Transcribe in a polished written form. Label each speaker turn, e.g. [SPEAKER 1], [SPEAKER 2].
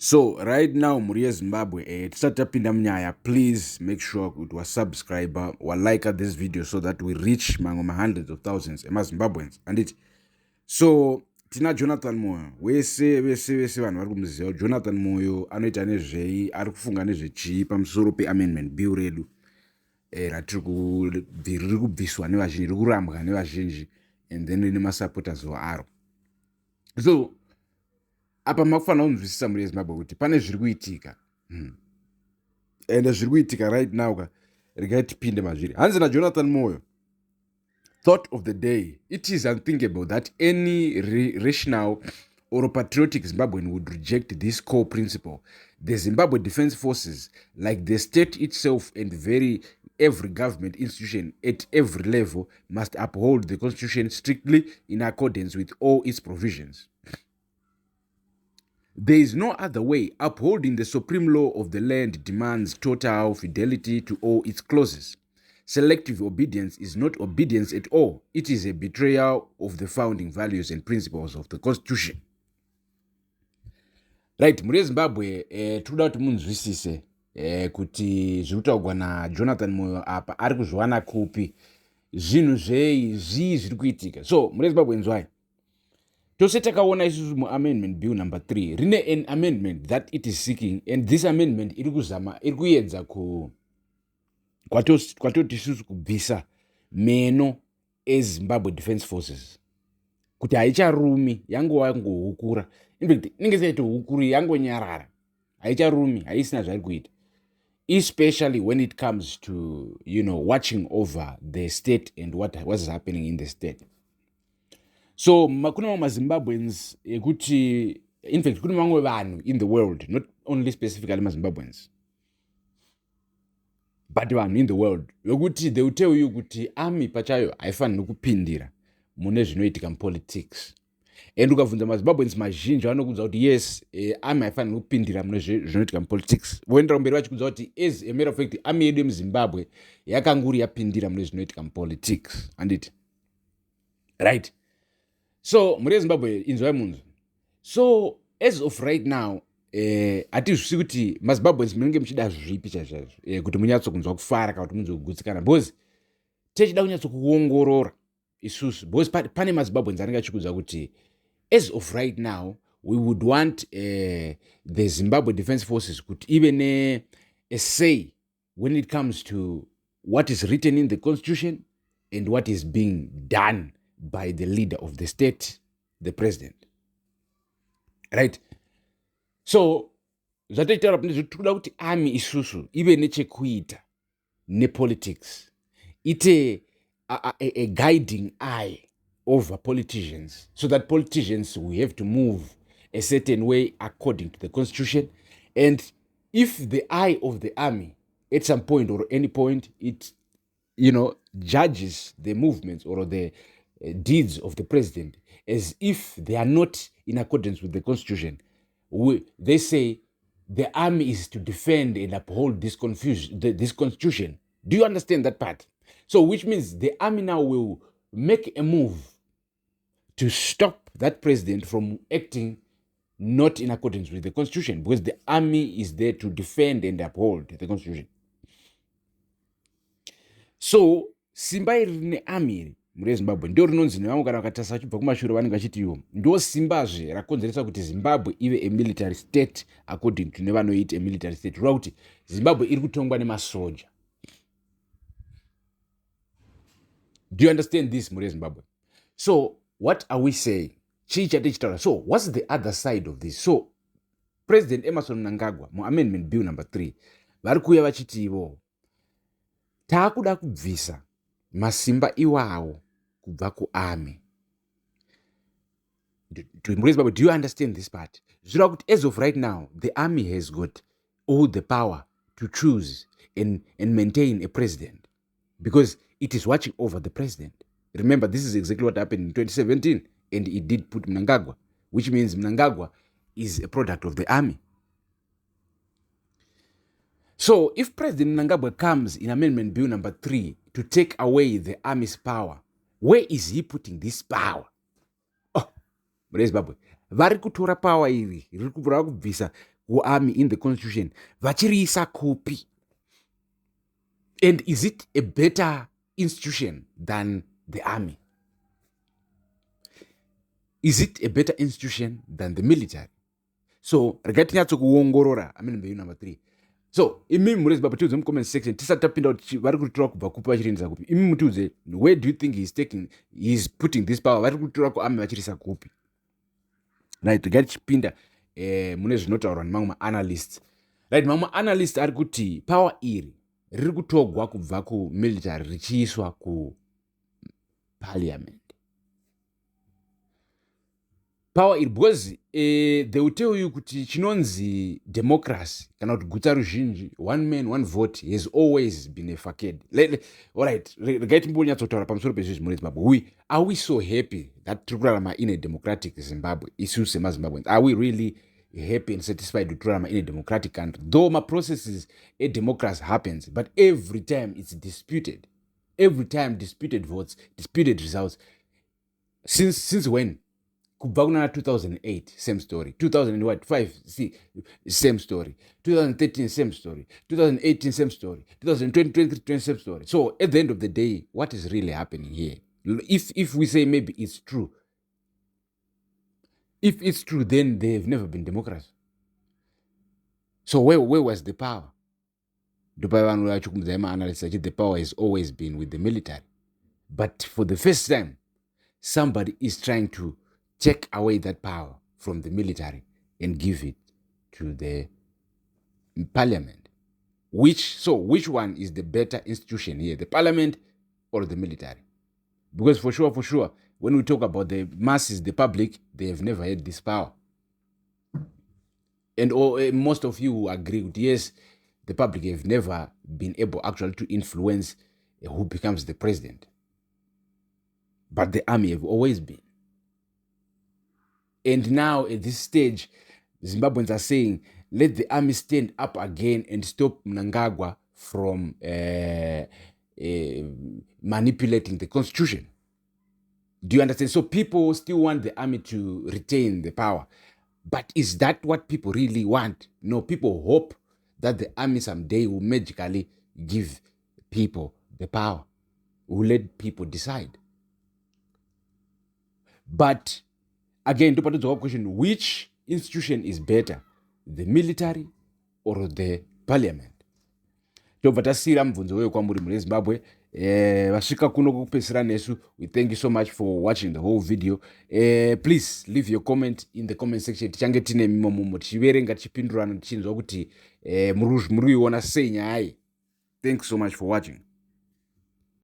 [SPEAKER 1] So right now muri Zimbabwe tisatapinda munyaya, please make sure kuti wasubscriber walike this video so that we reach mamwe hundreds of thousands emaZimbabweans. Anditi so tina Jonathan Moyo, wese vanhu vari kumuziva. Jonathan Moyo anoita nezvei, ari kufunga nezvechii pamusoro peamendment bill redu riri kubviswa nevazhinji, riri kurambwa nevazhinji, and then rine masupporters aro. So apa makufanira kunzwisisa muri Zimbabwe kuti pane zviri kuitika, and zviri kuitika right now regai tipinde mazviri. Hanzi naJonathan Moyo, thought of the day: it is unthinkable that any rational or patriotic Zimbabwean would reject this core principle. The Zimbabwe Defense Forces, like the state itself and every government institution at every level, must uphold the constitution strictly in accordance with all its provisions. There is no other way. Upholding the supreme law of the land demands total fidelity to all its clauses. Selective obedience is not obedience at all. It is a betrayal of the founding values and principles of the constitution. Right, muri Zimbabwe toda kuti munzwisise kuti zviri kutaurwa naJonathan Moyo apa ari kuzviwana kupi, zvinhu zvei zviri kuitika. So muri Zimbabwe Inzwai, tose takaona isusu muamendment bill number 3 rine an amendment that it is seeking, and this amendment iri kuedza kwatoti isusu kubvisa meno eZimbabwe Defense Forces, kuti haicharumi, yangohukura. In fact, inenge saiti hukuri yangonyarara, haicharumi, haisina zvairi kuita, especially when it comes to watching over the state and what was happening in the state. So kuna mamwe Zimbabweans ekuti, in fact kuna mamwe vanhu in the world, not only specifically Zimbabweans, but vanhu in the world, wekuti they will tell you kuti army pachayo haifaniri kupindira mune zvinoitika mupolitics. And ukabvunza maZimbabweans mazhinji vanokudza kuti yes, army haifaniri kupindira mune zvinoitika mupolitics. Voendera kumberi vachikudza kuti as a matter of fact army yedu yemuZimbabwe yakanguri yapindira mune zvinoitika mupolitics. Anditi right? So muri Zimbabwe Inzwai munzu. So as of right now hatizvisi kuti maZimbabweans munenge muchida zvipi chaizvo kuti munyatsokunzwa kufara kana kuti munzogutsikana, because techida kunyatsokuongorora isusu, because pane maZimbabweans anenge achikudza kuti as of right now we would want the Zimbabwe Defense Forces kuti even a say when it comes to what is written in the constitution and what is being done by the leader of the state, the president. Right? So zvatoitaura kuti zvitoda kuti army isusu ive nechekuita nepolitics, ite a guiding eye over politicians, so that politicians will have to move a certain way according to the constitution. And if the eye of the army at some point or any point it judges the movements or the deeds of the president as if they are not in accordance with the constitution, they say the army is to defend and uphold this constitution. Do you understand that part? So which means the army now will make a move to stop that president from acting not in accordance with the constitution, because the army is there to defend and uphold the constitution. So simba iri nearmy muri Zimbabwe ndio rinonzi nevamwe kana vakatasa vachibva kumashure vanenge vachiti ivo ndo simbazve rakonzeresa kuti Zimbabwe ive a military state according to nevanoita a military state, rwa kuti Zimbabwe iri kutongwa nemasoja. Do you understand this muri Zimbabwe? So what are we saying? Chii chatichitaura. So what's the other side of this? So President Emerson Mnangagwa mu amendment bill number 3 vari kuuya vachiti ivo taakuda kubvisa masimba iwawo kubva kuarmy. Muri Zimbabwe, do you understand this part? Zvira kuti as of right now the army has got all the power to choose and maintain a president, because it is watching over the president. Remember, this is exactly what happened in 2017, and it did put Mnangagwa, which means Mnangagwa is a product of the army. So if President Mnangagwa comes in amendment bill number 3 to take away the army's power, where is he putting this power? Oh, muri Zimbabwe vari kutora power iri riri kubvisa kuarmy in the constitution vachiriisa kupi? And is it a better institution than the army? Is it a better institution than the military? So regai tinyatsokuongorora amenembeyu number 3. So imimi muri zimbabwe tiudze mucomment section tisati tapinda kuti vari kutora kubva kupi vachiriendesa kupi. Imimi mutiudze, where do you think he's putting this power? Vari kutora kuarmy vachiriisa kupi? Right, regai tichipinda mune zvinotaurwa nemamwe maanalysts. Right, mamwe maanalysts ari kuti power iri riri kutogwa kubva kumilitary richiiswa kuparliament. Power iri because they will tell you kuti chinonzi democracy kana kuti guta ruzhinji, one man one vote has always been a facade. Alright, regai timbonyatsotaura pamusoro pezvizvi muri Zimbabwe. Are we so happy that tiri kurarama in a democratic Zimbabwe? Isusu semazimbabweans, are we really happy and satisfied with kurarama in a democratic country? Though my processes a democracy happens, but every time it's disputed. Every time disputed votes, disputed results. Since when? Kubva kuna 2008, same story. 2005, see, same story. 2013, same story. 2018, same story. 2020, same story. So at the end of the day, what is really happening here? If we say maybe it's true, if it's true, then they've never been democracy. So where was the power? The power has always been with the military. But for the first time, somebody is trying to take away that power from the military and give it to the parliament. Which one is the better institution here, the parliament or the military? Because for sure, when we talk about the masses, the public, they have never had this power. And most of you agree with, yes, the public have never been able actually to influence who becomes the president. But the army have always been. And now at this stage, Zimbabweans are saying, let the army stand up again and stop Mnangagwa from manipulating the constitution. Do you understand? So people still want the army to retain the power. But is that what people really want? No, people hope that the army someday will magically give people the power, will let people decide. But again, to put the question, which institution is better, the military or the parliament? Tobva tasira mubvunzo weyo kwamuri muri Zimbabwe. Vasvika kuno kupesera nesu. We thank you so much for watching the whole video. Please leave your comment in the comment section. Tichange tine mimomo tichiverenga tichipindurana tichinzwa kuti muri kuiona sei nyaya iyi. Thanks so much for watching.